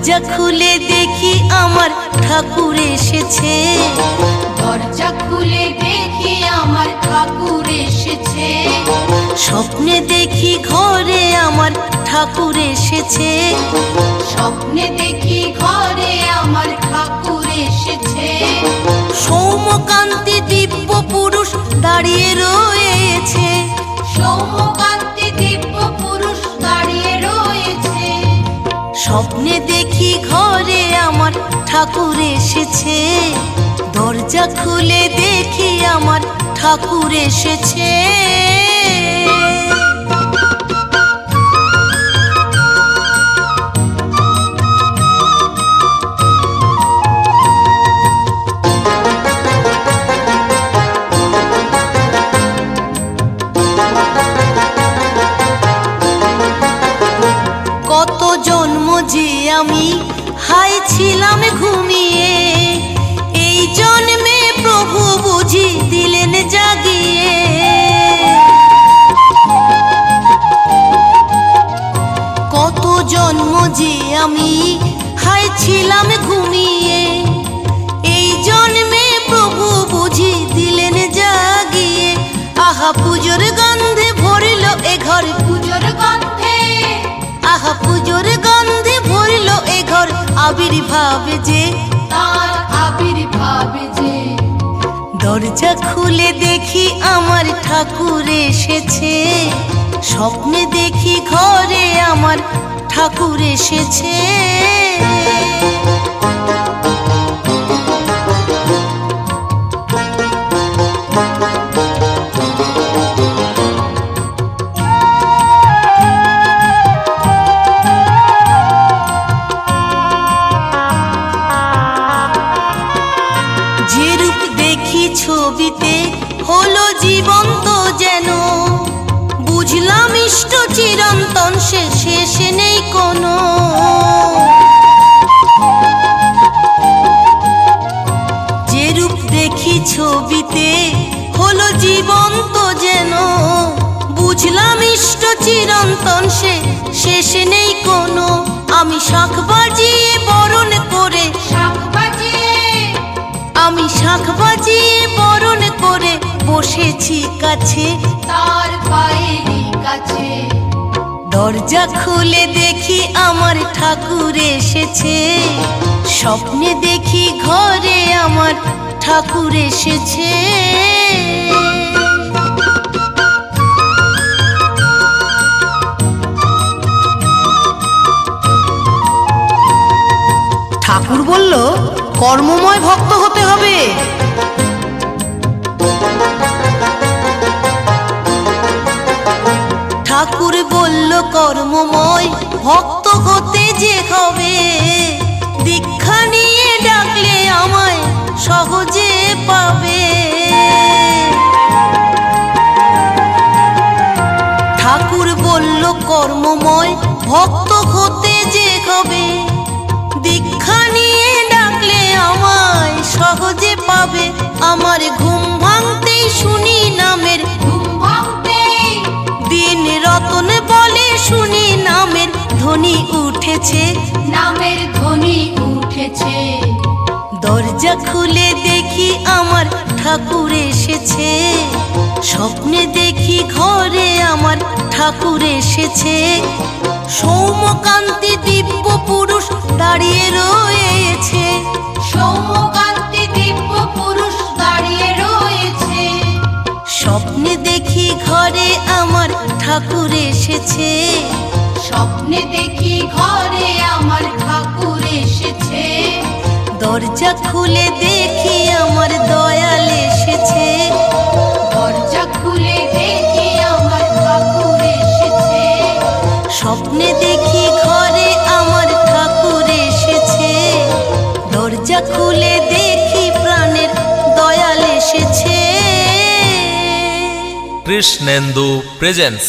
দরজা খুলে দেখি আমার ঠাকুর এসেছে, দরজা খুলে দেখি আমার ঠাকুর এসেছে। স্বপ্নে দেখি ঘরে আমার ঠাকুর এসেছে, স্বপ্নে দেখি ঘরে আমার ঠাকুর এসেছে। সৌম্যকান্তি দিব্য পুরুষ দাঁড়িয়ে রয়েছে, সৌম্যকান্তি দিব্য পুরুষ দাঁড়িয়ে রয়েছে। স্বপ্নে দেখি ঘরে আমার ঠাকুর এসেছে, দরজা খুলে দেখি আমার ঠাকুর এসেছে। কত জন্ম যে আমি হাই ছিলাম ঘুমিয়ে, এই জন্মে প্রভু বুঝি দিলেন জাগিয়ে। কত জন্ম যে আমি হাই ছিলাম ঘুমিয়ে, এই জন্মে প্রভু বুঝি দিলেন জাগিয়ে। আহা পুজোর গন্ধে ভরিল এ ঘর, পুজোর গন্ধে, আহা পুজোর গন্ধে ভরিল এ ঘর, আবির্ভাব যে তার আবির্ভাব যে। দরজা খুলে দেখি আমার ঠাকুর এসেছে, স্বপ্নে দেখি ঘরে আমার ঠাকুর এসেছে। যে রূপ দেখি ছবিতে হলো জীবন্ত যেন, বুঝলাম ইষ্ট চিরন্তন সে শেষে নেই কোনো। যে রূপ দেখি ছবিতে হলো জীবন্ত যেন, বুঝলাম ইষ্ট চিরন্তন সে শেষে নেই কোনো। আমি শাঁখ বাজিয়ে বরণ করে, শাঁখ বাজিয়ে, আমি শাঁখ বাজিয়ে বরণ করে বসেছি কাছে, তার পায়েরই কাছে। দরজা খুলে দেখি আমার ঠাকুর এসেছে, স্বপ্নে দেখি ঘরে আমার ঠাকুর এসেছে। ঠাকুর বলল কর্মময় ভক্ত হতে হবে। ঠাকুর বলল কর্মময় ভক্ত হতে যে হবে, দীক্ষা নিয়ে ডাকলে আমায় সহজে পাবে। ঠাকুর বলল কর্মময় ভক্ত হতে যে হবে, দীক্ষা নিয়ে ডাকলে আমায় সহজে পাবে। আমার ঘুম ভাঙতেই শুনি নামের, ঘুম ভাঙতেই দিন রতন বলে শুনি নামের ধ্বনি উঠেছে, নামের ধ্বনি উঠেছে। দরজা খুলে দেখি আমার ঠাকুর এসেছে, স্বপ্নে দেখি ঘরে আমার ঠাকুর এসেছে। সৌম্যকান্তি দিব্য পুরুষ দাঁড়িয়ে রয়েছে, সৌম্যকান্তি দিব্য পুরুষ দাঁড়িয়ে রয়েছে। স্বপ্নে দেখি ঘরে আমার ঠাকুর এসেছে, স্বপ্নে দেখি ঘরে আমার ঠাকুর এসেছে। দরজা খুলে দেখি আমার দয়াল এসেছে, দরজা খুলে দেখি আমার ঠাকুর এসেছে। স্বপ্নে দেখি ঘরে আমার ঠাকুর এসেছে, দরজা খুলে দেখি প্রাণের দয়াল এসেছে। কৃষ্ণেন্দু প্রেজেন্স।